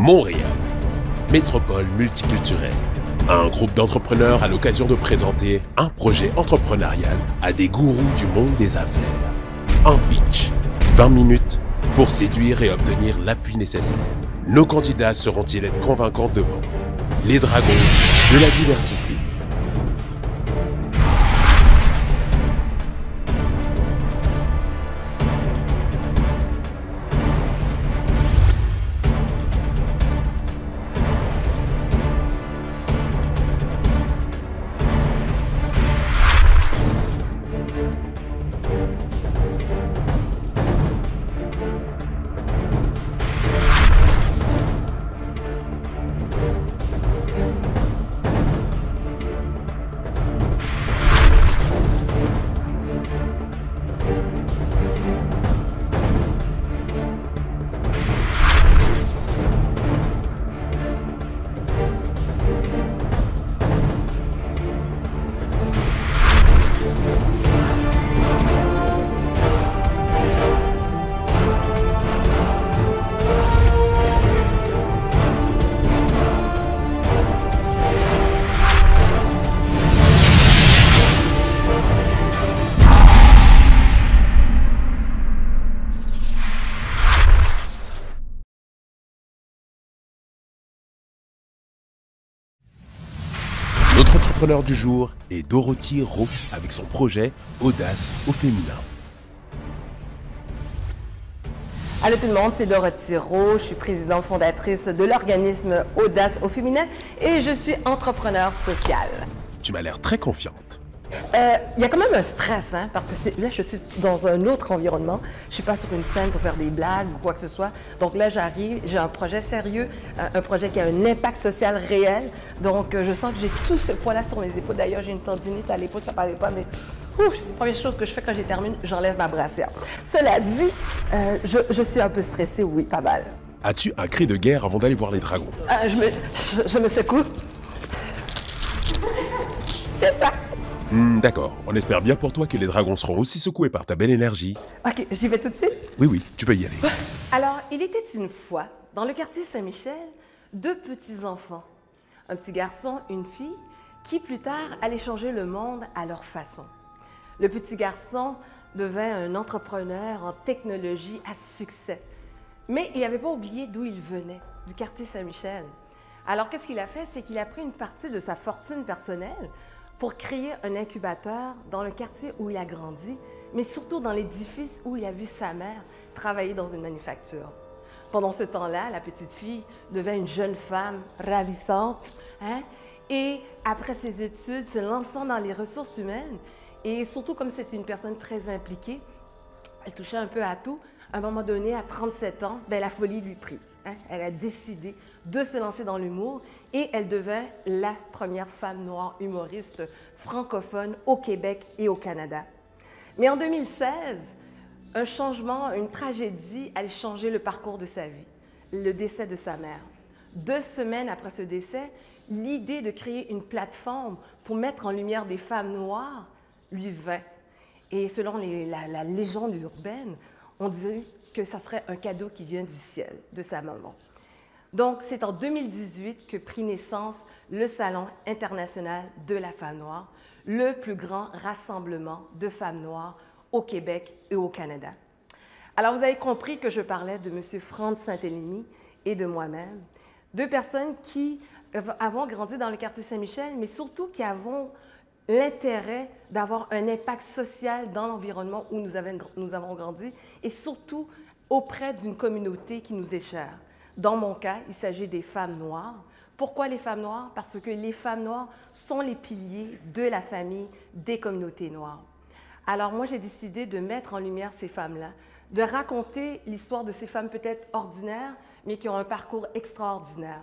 Montréal, métropole multiculturelle. Un groupe d'entrepreneurs a l'occasion de présenter un projet entrepreneurial à des gourous du monde des affaires. Un pitch, 20 minutes pour séduire et obtenir l'appui nécessaire. Nos candidats seront-ils être convaincants devant les dragons de la diversité? Notre entrepreneur du jour est Dorothy Rowe avec son projet Audace au féminin. Allô tout le monde, c'est Dorothy Rowe, je suis présidente fondatrice de l'organisme Audace au féminin et je suis entrepreneur social. Tu m'as l'air très confiante. Il y a quand même un stress, hein, parce que là, je suis dans un autre environnement. Je ne suis pas sur une scène pour faire des blagues ou quoi que ce soit. Donc là, j'arrive, j'ai un projet sérieux, un projet qui a un impact social réel. Donc, je sens que j'ai tout ce poids-là sur mes épaules. D'ailleurs, j'ai une tendinite à l'épaule, ça ne parlait pas, mais la première chose que je fais quand j'ai terminé, j'enlève ma brassière. Cela dit, je suis un peu stressée, oui, pas mal. As-tu un cri de guerre avant d'aller voir les dragons? Je me secoue. C'est ça. D'accord, on espère bien pour toi que les dragons seront aussi secoués par ta belle énergie. OK, j'y vais tout de suite? Oui, tu peux y aller. Alors, il était une fois, dans le quartier Saint-Michel, deux petits-enfants. Un petit garçon, une fille, qui plus tard allaient changer le monde à leur façon. Le petit garçon devint un entrepreneur en technologie à succès. Mais il n'avait pas oublié d'où il venait, du quartier Saint-Michel. Alors, qu'est-ce qu'il a fait? C'est qu'il a pris une partie de sa fortune personnelle pour créer un incubateur dans le quartier où il a grandi, mais surtout dans l'édifice où il a vu sa mère travailler dans une manufacture. Pendant ce temps-là, la petite fille devint une jeune femme ravissante, hein? Et après ses études, se lançant dans les ressources humaines, et surtout comme c'était une personne très impliquée, elle touchait un peu à tout. À un moment donné, à 37 ans, la folie lui prit. Hein? Elle a décidé de se lancer dans l'humour et elle devint la première femme noire humoriste francophone au Québec et au Canada. Mais en 2016, un changement, une tragédie allait changer le parcours de sa vie, le décès de sa mère. 2 semaines après ce décès, l'idée de créer une plateforme pour mettre en lumière des femmes noires lui vint. Et selon la légende urbaine, on dirait que ça serait un cadeau qui vient du ciel, de sa maman. Donc, c'est en 2018 que prit naissance le Salon international de la femme noire, le plus grand rassemblement de femmes noires au Québec et au Canada. Alors, vous avez compris que je parlais de M. Franz Saint-Elimi et de moi-même, deux personnes qui avons grandi dans le quartier Saint-Michel, mais surtout qui avons l'intérêt d'avoir un impact social dans l'environnement où nous avons grandi et surtout auprès d'une communauté qui nous est chère. Dans mon cas, il s'agit des femmes noires. Pourquoi les femmes noires? Parce que les femmes noires sont les piliers de la famille des communautés noires. Alors moi, j'ai décidé de mettre en lumière ces femmes-là, de raconter l'histoire de ces femmes peut-être ordinaires, mais qui ont un parcours extraordinaire.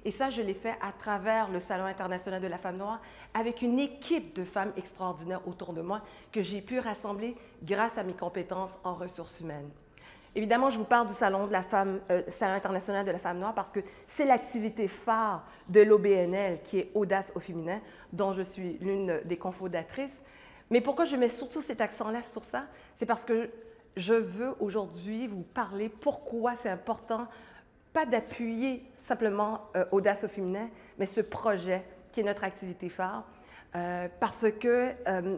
Et ça, je l'ai fait à travers le Salon international de la femme noire avec une équipe de femmes extraordinaires autour de moi que j'ai pu rassembler grâce à mes compétences en ressources humaines. Évidemment, je vous parle du Salon international de la femme noire parce que c'est l'activité phare de l'OBNL qui est Audace au féminin, dont je suis l'une des cofondatrices. Mais pourquoi je mets surtout cet accent-là sur ça? C'est parce que je veux aujourd'hui vous parler pourquoi c'est important pas d'appuyer simplement Audace au féminin, mais ce projet qui est notre activité phare, parce que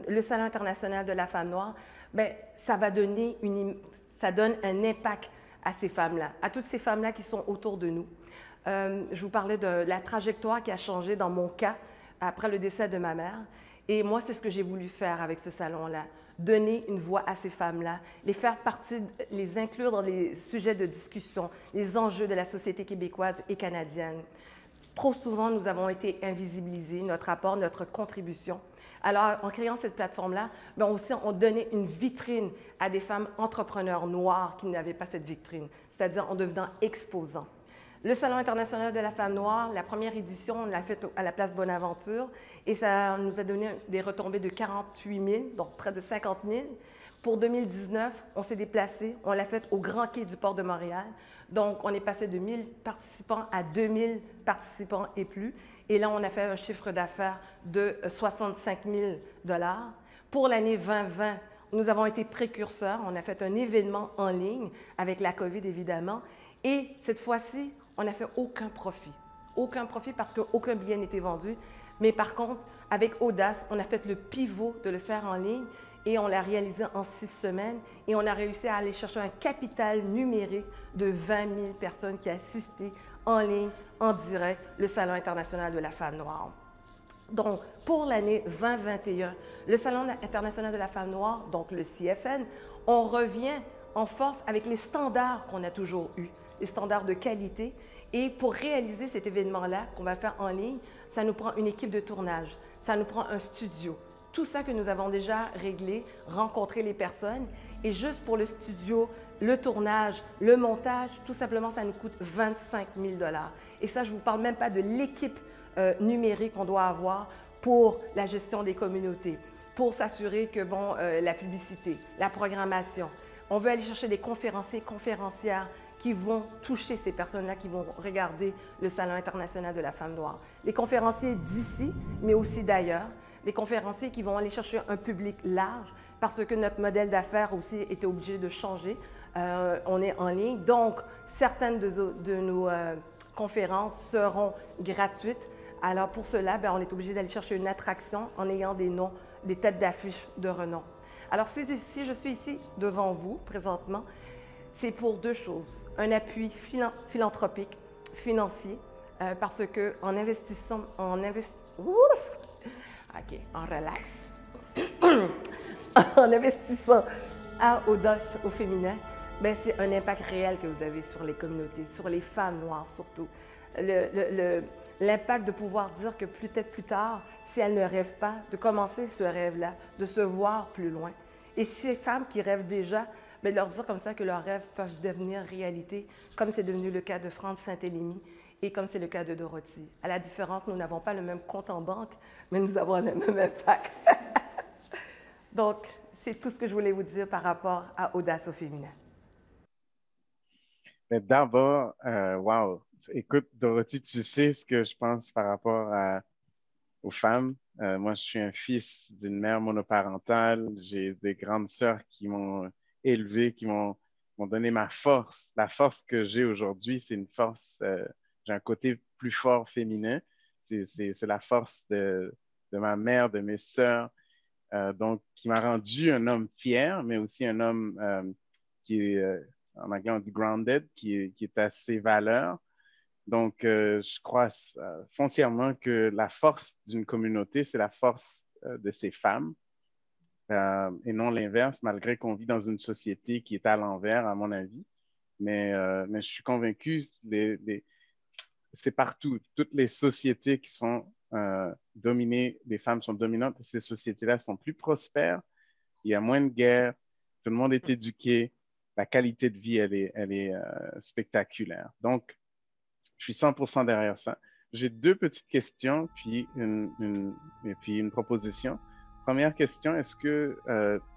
le Salon international de la femme noire, bien, ça donne un impact à ces femmes-là, à toutes ces femmes-là qui sont autour de nous. Je vous parlais de la trajectoire qui a changé dans mon cas après le décès de ma mère. Et moi, c'est ce que j'ai voulu faire avec ce salon-là, donner une voix à ces femmes-là, les faire partie, les inclure dans les sujets de discussion, les enjeux de la société québécoise et canadienne. Trop souvent, nous avons été invisibilisés, notre apport, notre contribution. Alors, en créant cette plateforme-là, bien aussi, on donnait une vitrine à des femmes entrepreneurs noires qui n'avaient pas cette vitrine, c'est-à-dire en devenant exposants. Le Salon international de la femme noire, la première édition, on l'a faite à la place Bonaventure et ça nous a donné des retombées de 48 000, donc près de 50 000. Pour 2019, on s'est déplacé, on l'a faite au Grand Quai du Port de Montréal. Donc, on est passé de 1 000 participants à 2 000 participants et plus. Et là, on a fait un chiffre d'affaires de 65 000 $. Pour l'année 2020, nous avons été précurseurs. On a fait un événement en ligne avec la COVID, évidemment. Et cette fois-ci, on n'a fait aucun profit. Aucun profit parce qu'aucun billet n'était vendu. Mais par contre, avec Audace, on a fait le pivot de le faire en ligne et on l'a réalisé en 6 semaines. Et on a réussi à aller chercher un capital numérique de 20 000 personnes qui assistaient en ligne, en direct, le Salon international de la femme noire. Donc, pour l'année 2021, le Salon international de la femme noire, donc le CFN, on revient en force avec les standards qu'on a toujours eus, les standards de qualité. Et pour réaliser cet événement-là qu'on va faire en ligne, ça nous prend une équipe de tournage, ça nous prend un studio. Tout ça que nous avons déjà réglé, rencontré les personnes. Et juste pour le studio, le tournage, le montage, tout simplement, ça nous coûte 25 000 $. Et ça, je ne vous parle même pas de l'équipe numérique qu'on doit avoir pour la gestion des communautés, pour s'assurer que, bon, la publicité, la programmation. On veut aller chercher des conférenciers, conférencières qui vont toucher ces personnes-là, qui vont regarder le Salon international de la femme noire. Les conférenciers d'ici, mais aussi d'ailleurs. Les conférenciers qui vont aller chercher un public large parce que notre modèle d'affaires aussi était obligé de changer. On est en ligne, donc certaines de nos conférences seront gratuites. Alors pour cela, bien, on est obligé d'aller chercher une attraction en ayant des noms, des têtes d'affiche de renom. Alors si je suis ici devant vous présentement, c'est pour deux choses. Un appui philanthropique, financier, parce qu'en investissant, OK, on relaxe. En investissant à Audace au féminin, bien, c'est un impact réel que vous avez sur les communautés, sur les femmes noires surtout. L'impact de pouvoir dire que peut-être plus tard, si elles ne rêvent pas, de commencer ce rêve-là, de se voir plus loin. Et ces femmes qui rêvent déjà, bien, de leur dire comme ça que leurs rêves peuvent devenir réalité, comme c'est devenu le cas de France Saint-Élémy et comme c'est le cas de Dorothy. À la différence, nous n'avons pas le même compte en banque, mais nous avons le même impact. Donc, c'est tout ce que je voulais vous dire par rapport à Audace au féminin. Mais d'abord, wow, écoute, Dorothy, tu sais ce que je pense par rapport aux femmes. Moi, je suis un fils d'une mère monoparentale. J'ai des grandes sœurs qui m'ont élevé, qui m'ont donné ma force. La force que j'ai aujourd'hui, c'est une force, j'ai un côté plus fort féminin. C'est la force de ma mère, de mes sœurs, donc qui m'a rendu un homme fier, mais aussi un homme qui est, en anglais on dit grounded, qui est à ses valeurs. Donc, je crois foncièrement que la force d'une communauté, c'est la force de ses femmes et non l'inverse, malgré qu'on vit dans une société qui est à l'envers, à mon avis. Mais je suis convaincu, c'est partout. Toutes les sociétés qui sont dominées, les femmes sont dominantes, ces sociétés-là sont plus prospères, il y a moins de guerres, tout le monde est éduqué, la qualité de vie, elle est spectaculaire. Donc, je suis 100% derrière ça. J'ai deux petites questions, puis une proposition. Première question, est-ce que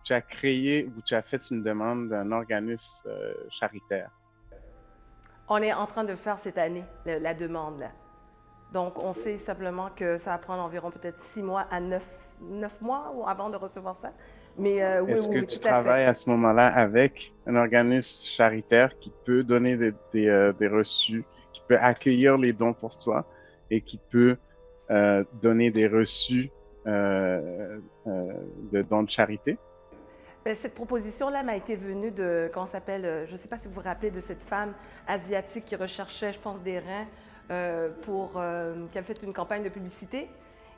tu as créé ou tu as fait une demande d'un organisme charitaire? On est en train de faire cette année la demande, là. Donc, on sait simplement que ça va prendre environ peut-être 6 mois à 9 mois avant de recevoir ça. Mais oui, Est-ce oui, que oui, tu tout à fait. travailles à ce moment-là avec un organisme charitaire qui peut donner des reçus, qui peut accueillir les dons pour toi et qui peut donner des reçus de dons de charité? Cette proposition-là m'a été venue de, comment ça s'appelle, je ne sais pas si vous vous rappelez de cette femme asiatique qui recherchait, je pense, des reins qui avait fait une campagne de publicité.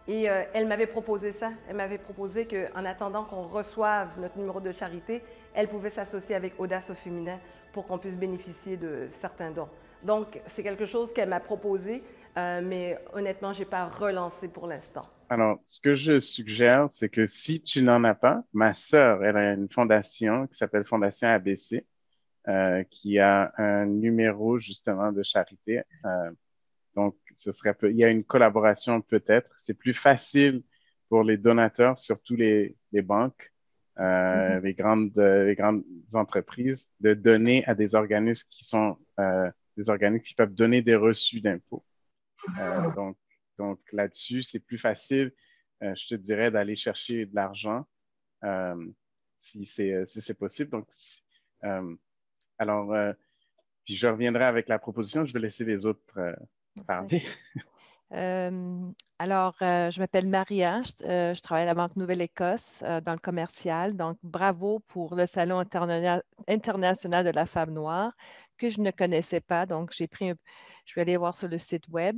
Et elle m'avait proposé ça. Elle m'avait proposé qu'en attendant qu'on reçoive notre numéro de charité, elle pouvait s'associer avec Audace au féminin pour qu'on puisse bénéficier de certains dons. Donc, c'est quelque chose qu'elle m'a proposé, mais honnêtement, je n'ai pas relancé pour l'instant. Alors, ce que je suggère, c'est que si tu n'en as pas, ma sœur, elle a une fondation qui s'appelle Fondation ABC, qui a un numéro justement de charité. Donc, il y a une collaboration peut-être. C'est plus facile pour les donateurs, surtout les banques, les grandes entreprises, de donner à des organismes qui sont des organismes qui peuvent donner des reçus d'impôts. Euh, donc, donc là-dessus, c'est plus facile, je te dirais, d'aller chercher de l'argent euh, si c'est possible. Donc, euh, alors, puis je reviendrai avec la proposition. Je vais laisser les autres parler. Je m'appelle Maria, je travaille à la Banque Nouvelle-Écosse dans le commercial. Donc, bravo pour le Salon international de la femme noire que je ne connaissais pas. Donc, je vais aller voir sur le site web.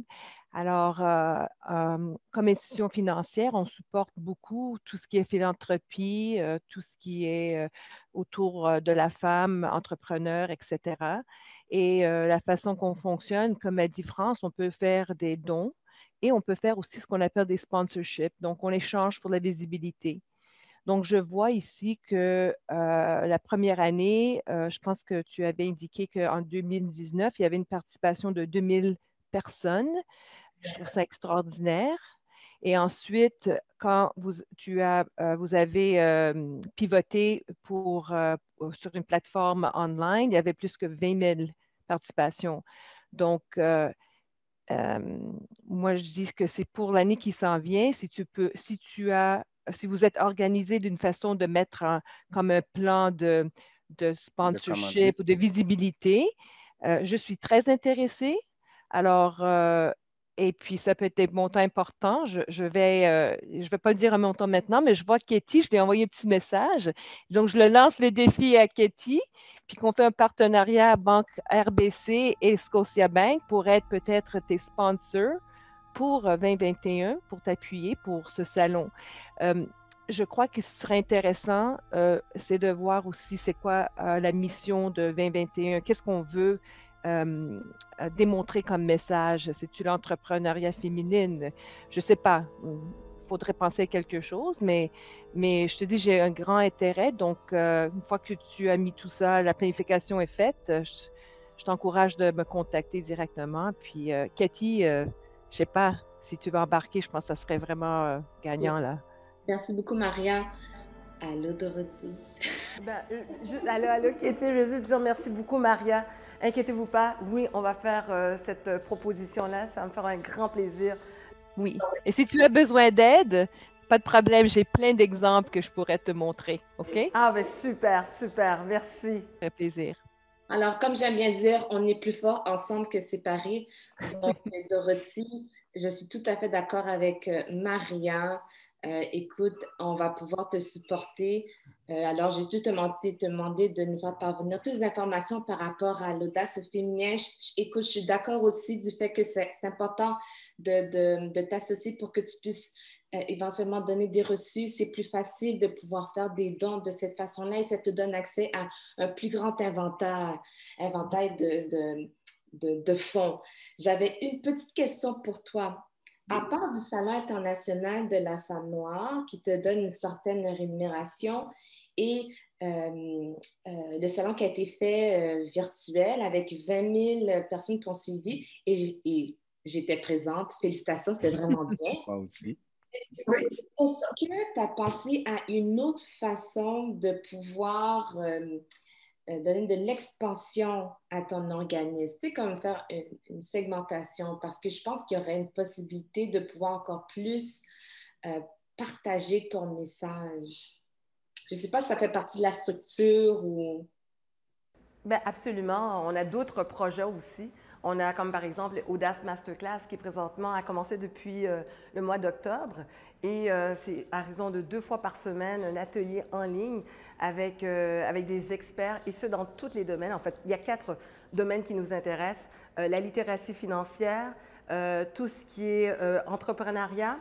Comme institution financière, on supporte beaucoup tout ce qui est philanthropie, tout ce qui est autour de la femme, entrepreneur, etc. Et la façon qu'on fonctionne, comme a dit France, on peut faire des dons et on peut faire aussi ce qu'on appelle des sponsorships. Donc, on échange pour la visibilité. Donc, je vois ici que la première année, je pense que tu avais indiqué qu'en 2019, il y avait une participation de 2000 personnes. Je trouve ça extraordinaire. Et ensuite, quand vous avez pivoté sur une plateforme online, il y avait plus que 20 000 participations. Donc, euh, moi, je dis que c'est pour l'année qui s'en vient. Si vous êtes organisé d'une façon de mettre comme un plan de Le commandite. sponsorship ou de visibilité, je suis très intéressée. Alors, et puis ça peut être des montants importants. Je vais pas le dire un montant maintenant, mais je vois Katie, je lui ai envoyé un petit message. Donc, je le lance le défi à Katie, puis qu'on fait un partenariat à Banque RBC et Scotiabank pour être peut-être tes sponsors pour 2021, pour t'appuyer pour ce salon. Je crois que ce serait intéressant, c'est de voir aussi c'est quoi la mission de 2021, qu'est-ce qu'on veut démontrer comme message. C'est-tu l'entrepreneuriat féminine? Je ne sais pas. Il faudrait penser à quelque chose, mais je te dis, j'ai un grand intérêt. Donc, une fois que tu as mis tout ça, la planification est faite, je t'encourage de me contacter directement. Puis, Cathy, je ne sais pas si tu veux embarquer, je pense que ça serait vraiment gagnant là. Merci beaucoup, Maria. Allô, Dorothy. Allô, allô, Katie, je veux juste dire merci beaucoup, Maria. Inquiétez-vous pas, oui, on va faire cette proposition-là. Ça va me faire un grand plaisir. Oui. Et si tu as besoin d'aide, pas de problème, j'ai plein d'exemples que je pourrais te montrer. OK? Ah, ben super, super, merci. Ça fait plaisir. Alors, comme j'aime bien dire, on est plus fort ensemble que séparés. Donc, Dorothy, je suis tout à fait d'accord avec Maria. Écoute, on va pouvoir te supporter. Alors, j'ai juste demandé de nous faire parvenir toutes les informations par rapport à l'audace féminin. Écoute, je suis d'accord aussi du fait que c'est important de t'associer pour que tu puisses éventuellement donner des reçus. C'est plus facile de pouvoir faire des dons de cette façon-là et ça te donne accès à un plus grand éventail de fonds. J'avais une petite question pour toi. À part du Salon international de la femme noire qui te donne une certaine rémunération et le salon qui a été fait virtuel avec 20 000 personnes qui ont suivi et j'étais présente. Félicitations, c'était vraiment bien. Moi aussi. Est-ce que tu as pensé à une autre façon de pouvoir donner de l'expansion à ton organisme, tu sais, comme faire une segmentation, parce que je pense qu'il y aurait une possibilité de pouvoir encore plus partager ton message. Je ne sais pas si ça fait partie de la structure ou... Bien, absolument. On a d'autres projets aussi. On a comme par exemple Audace Masterclass qui présentement a commencé depuis le mois d'octobre et c'est à raison de 2 fois par semaine un atelier en ligne avec des experts et ce dans tous les domaines. En fait, il y a 4 domaines qui nous intéressent. La littératie financière, tout ce qui est entrepreneuriat,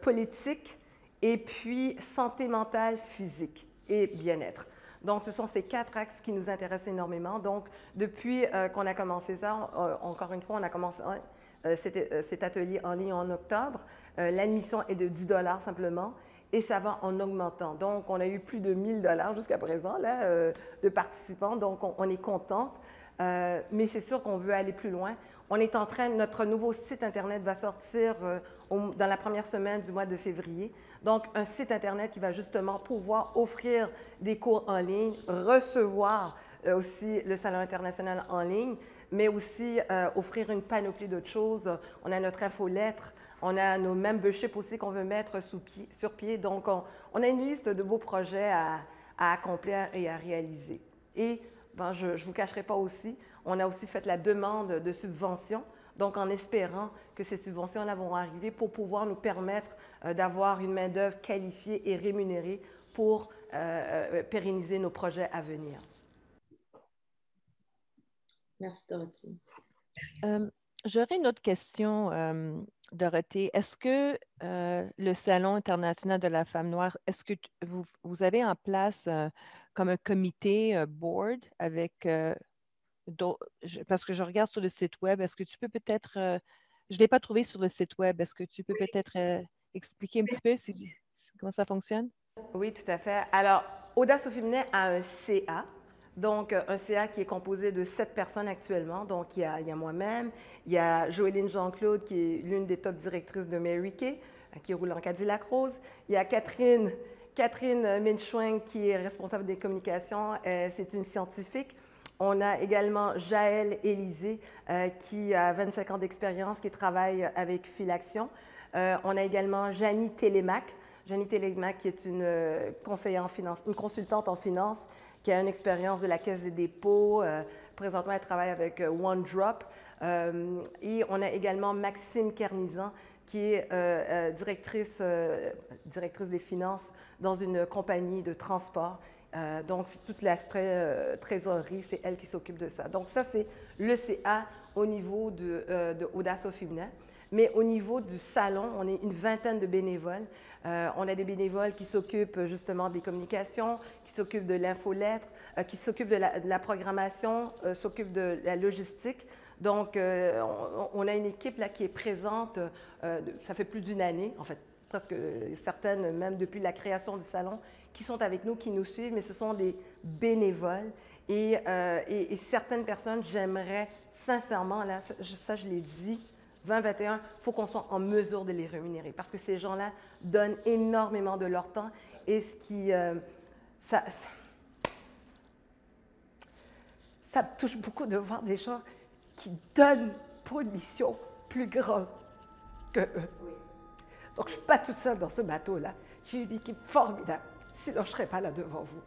politique et puis santé mentale, physique et bien-être. Donc, ce sont ces 4 axes qui nous intéressent énormément. Donc, depuis qu'on a commencé ça, encore une fois, on a commencé cet atelier en ligne en octobre. L'admission est de 10 $ simplement et ça va en augmentant. Donc, on a eu plus de 1 000 $ jusqu'à présent là, de participants. Donc, on est contente. Mais c'est sûr qu'on veut aller plus loin. On est en train, notre nouveau site Internet va sortir dans la première semaine du mois de février. Donc, un site Internet qui va justement pouvoir offrir des cours en ligne, recevoir aussi le Salon international en ligne, mais aussi offrir une panoplie d'autres choses. On a notre infolettre, on a nos memberships aussi qu'on veut mettre sur pied. Donc, on a une liste de beaux projets à accomplir et à réaliser. Et ben, je ne vous cacherai pas aussi, on a aussi fait la demande de subventions, donc en espérant que ces subventions-là vont arriver pour pouvoir nous permettre d'avoir une main-d'œuvre qualifiée et rémunérée pour pérenniser nos projets à venir. Merci, Dorothée. J'aurais une autre question, Dorothée. Est-ce que le Salon international de la femme noire, est-ce que vous avez en place comme un comité board avec parce que je regarde sur le site web, est-ce que tu peux peut-être, je ne l'ai pas trouvé sur le site web, est-ce que tu peux peut-être expliquer un petit peu comment ça fonctionne? Oui, tout à fait. Alors, Audace au féminin a un CA, donc un CA qui est composé de 7 personnes actuellement. Donc, il y a moi-même, il y a Joéline Jean-Claude qui est l'une des top directrices de Mary Kay, qui roule en Cadillac Rose. Il y a Catherine Minchouin qui est responsable des communications, c'est une scientifique. On a également Jaël Élysée qui a 25 ans d'expérience, qui travaille avec Filaction. On a également Janie Télémac. Janie Télémac qui est une conseillère en finance, une consultante en finance qui a une expérience de la Caisse des dépôts. Présentement, elle travaille avec OneDrop. Et on a également Maxime Kernizan qui est directrice des finances dans une compagnie de transport. Donc, c'est tout l'aspect trésorerie, c'est elle qui s'occupe de ça. Donc, ça, c'est le CA au niveau de Audace au féminin. Mais au niveau du salon, on est une vingtaine de bénévoles. On a des bénévoles qui s'occupent justement des communications, qui s'occupent de l'infolettre, qui s'occupent de la programmation, s'occupent de la logistique. Donc, on a une équipe là qui est présente, ça fait plus d'1 année, en fait, presque certaines, même depuis la création du salon, qui sont avec nous, qui nous suivent, mais ce sont des bénévoles. Et certaines personnes, j'aimerais sincèrement, là, ça je l'ai dit, 2021, il faut qu'on soit en mesure de les rémunérer parce que ces gens-là donnent énormément de leur temps et ce qui... ça me touche beaucoup de voir des gens qui donnent pour une mission plus grande que eux. Donc, je ne suis pas toute seule dans ce bateau-là. J'ai une équipe formidable. Sinon, je ne serais pas là devant vous.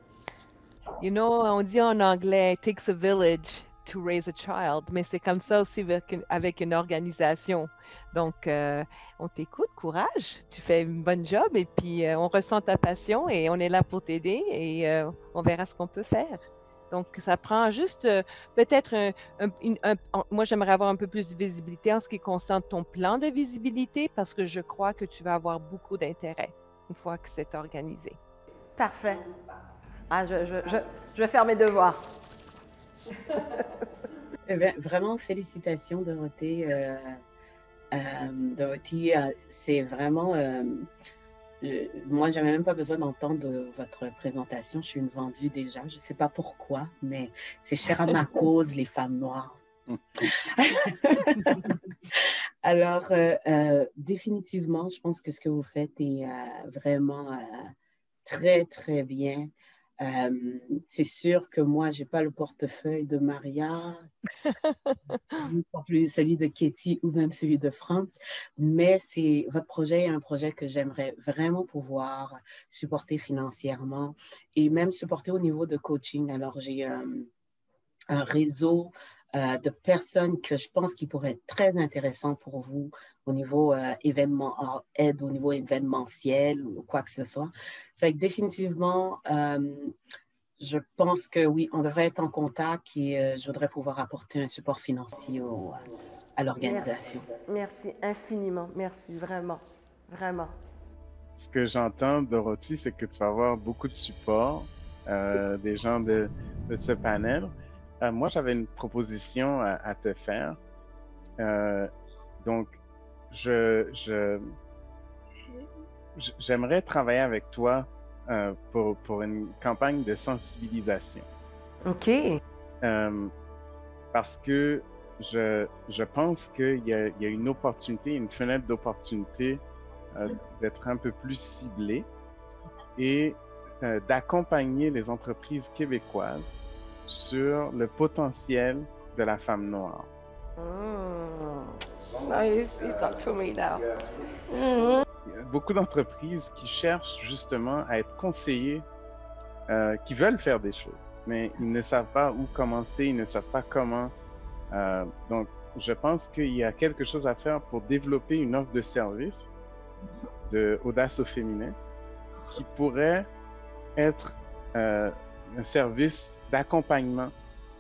You know, on dit en anglais, it takes a village to raise a child, mais c'est comme ça aussi avec une organisation. Donc, on t'écoute, courage, tu fais un bon job et puis on ressent ta passion et on est là pour t'aider et on verra ce qu'on peut faire. Donc, ça prend juste peut-être moi, j'aimerais avoir un peu plus de visibilité en ce qui concerne ton plan de visibilité parce que je crois que tu vas avoir beaucoup d'intérêt une fois que c'est organisé. Parfait. Ah, je vais faire mes devoirs. Eh bien, vraiment, félicitations, Dorothée. Dorothée, c'est vraiment... moi, je n'avais même pas besoin d'entendre votre présentation. Je suis une vendue déjà. Je ne sais pas pourquoi, mais c'est cher à ma cause, les femmes noires. Alors, définitivement, je pense que ce que vous faites est vraiment très, très bien. C'est sûr que moi, je n'ai pas le portefeuille de Maria. pas plus celui de Katie ou même celui de Franz, mais votre projet est un projet que j'aimerais vraiment pouvoir supporter financièrement et même supporter au niveau de coaching. Alors, j'ai un réseau de personnes que je pense qui pourraient être très intéressant pour vous au niveau aide au niveau événementiel ou quoi que ce soit. C'est que définitivement, je pense que oui, on devrait être en contact et je voudrais pouvoir apporter un support financier à l'organisation. Merci infiniment. Merci, vraiment. Vraiment. Ce que j'entends, Dorothy, c'est que tu vas avoir beaucoup de support des gens de ce panel. Moi, j'avais une proposition à te faire. Donc, j'aimerais travailler avec toi pour une campagne de sensibilisation. OK. Parce que je pense qu'il y a une opportunité, une fenêtre d'opportunité d'être un peu plus ciblé et d'accompagner les entreprises québécoises sur le potentiel de la femme noire. Nice, you talk to me now. Beaucoup d'entreprises qui cherchent justement à être conseillées, qui veulent faire des choses, mais ils ne savent pas où commencer, ils ne savent pas comment. Donc, je pense qu'il y a quelque chose à faire pour développer une offre de service de Audace au féminin qui pourrait être un service d'accompagnement,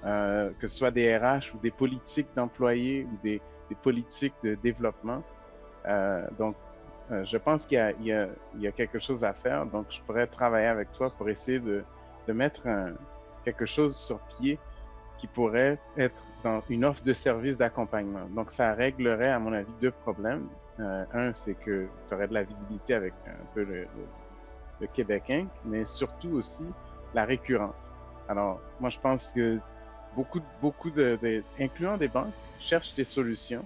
que ce soit des RH ou des politiques d'employés ou des politiques de développement. Donc, je pense qu'il y a quelque chose à faire. Donc, je pourrais travailler avec toi pour essayer de mettre quelque chose sur pied qui pourrait être dans une offre de service d'accompagnement. Donc, ça réglerait, à mon avis, deux problèmes. Un, c'est que tu aurais de la visibilité avec un peu le Québec Inc., mais surtout aussi la récurrence. Alors, moi, je pense que beaucoup incluant des banques, cherchent des solutions,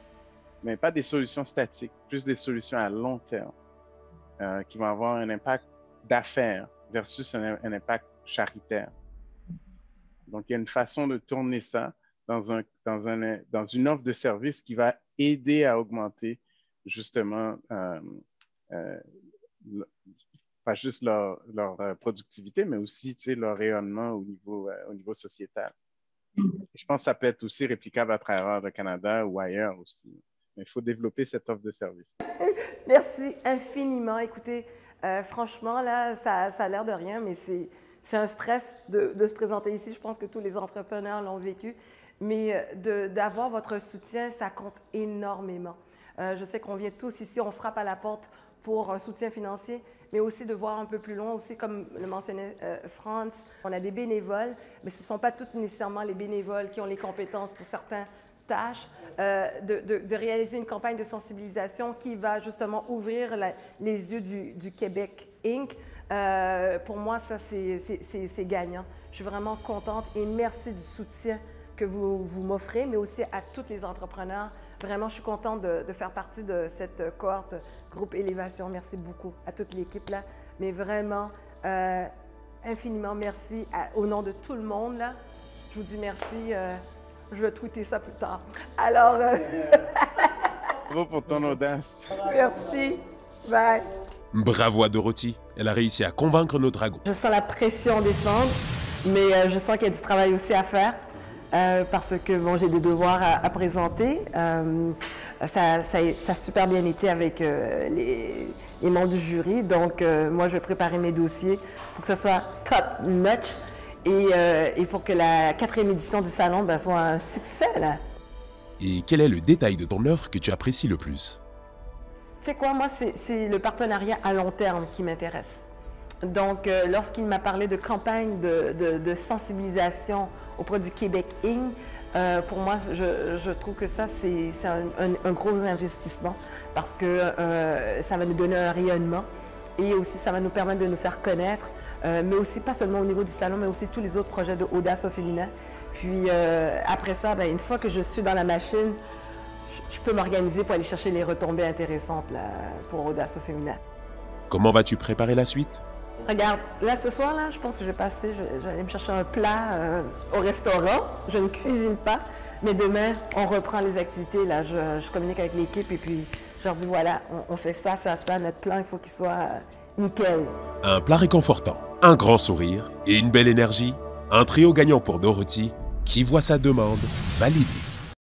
mais pas des solutions statiques, plus des solutions à long terme, qui vont avoir un impact d'affaires versus un impact charitaire. Donc, il y a une façon de tourner ça dans une offre de service qui va aider à augmenter justement pas juste leur productivité, mais aussi leur rayonnement au niveau sociétal. Je pense que ça peut être aussi réplicable à travers le Canada ou ailleurs aussi. Mais il faut développer cette offre de service. Merci infiniment. Écoutez, franchement, là, ça a l'air de rien, mais c'est un stress de se présenter ici. Je pense que tous les entrepreneurs l'ont vécu. Mais d'avoir votre soutien, ça compte énormément. Je sais qu'on vient tous ici, on frappe à la porte pour un soutien financier, mais aussi de voir un peu plus loin, aussi comme le mentionnait Franz, on a des bénévoles, mais ce ne sont pas tous nécessairement les bénévoles qui ont les compétences pour certaines tâches, de réaliser une campagne de sensibilisation qui va justement ouvrir les yeux du Québec Inc. Pour moi, ça, c'est gagnant. Je suis vraiment contente et merci du soutien que vous m'offrez, mais aussi à tous les entrepreneurs. Vraiment, je suis contente de faire partie de cette cohorte Groupe Élévation. Merci beaucoup à toute l'équipe là. Mais vraiment, infiniment merci au nom de tout le monde là. Je vous dis merci. Je vais tweeter ça plus tard. Alors, bravo pour ton audace. Merci. Bye. Bravo à Dorothy. Elle a réussi à convaincre nos dragons. Je sens la pression descendre, mais je sens qu'il y a du travail aussi à faire. Parce que bon, j'ai des devoirs à présenter. Ça a super bien été avec les membres du jury. Donc, moi, je vais préparer mes dossiers pour que ce soit top notch et pour que la 4e édition du salon soit un succès. Là. Et quel est le détail de ton offre que tu apprécies le plus? Tu sais quoi, moi, c'est le partenariat à long terme qui m'intéresse. Donc, lorsqu'il m'a parlé de campagne de sensibilisation auprès du Québec Inc., pour moi, je trouve que ça, c'est un gros investissement parce que ça va nous donner un rayonnement et aussi ça va nous permettre de nous faire connaître, mais aussi pas seulement au niveau du salon, mais aussi tous les autres projets de Audace au féminin. Puis après ça, une fois que je suis dans la machine, je peux m'organiser pour aller chercher les retombées intéressantes là, pour Audace au féminin. Comment vas-tu préparer la suite? Regarde, là, ce soir, là, je pense que je vais passer, j'allais me chercher un plat au restaurant. Je ne cuisine pas, Mais demain, on reprend les activités. Là, je communique avec l'équipe et puis je leur dis, voilà, on fait ça, ça, ça. Notre plan, il faut qu'il soit nickel. Un plat réconfortant, un grand sourire et une belle énergie. Un trio gagnant pour Dorothy qui voit sa demande validée.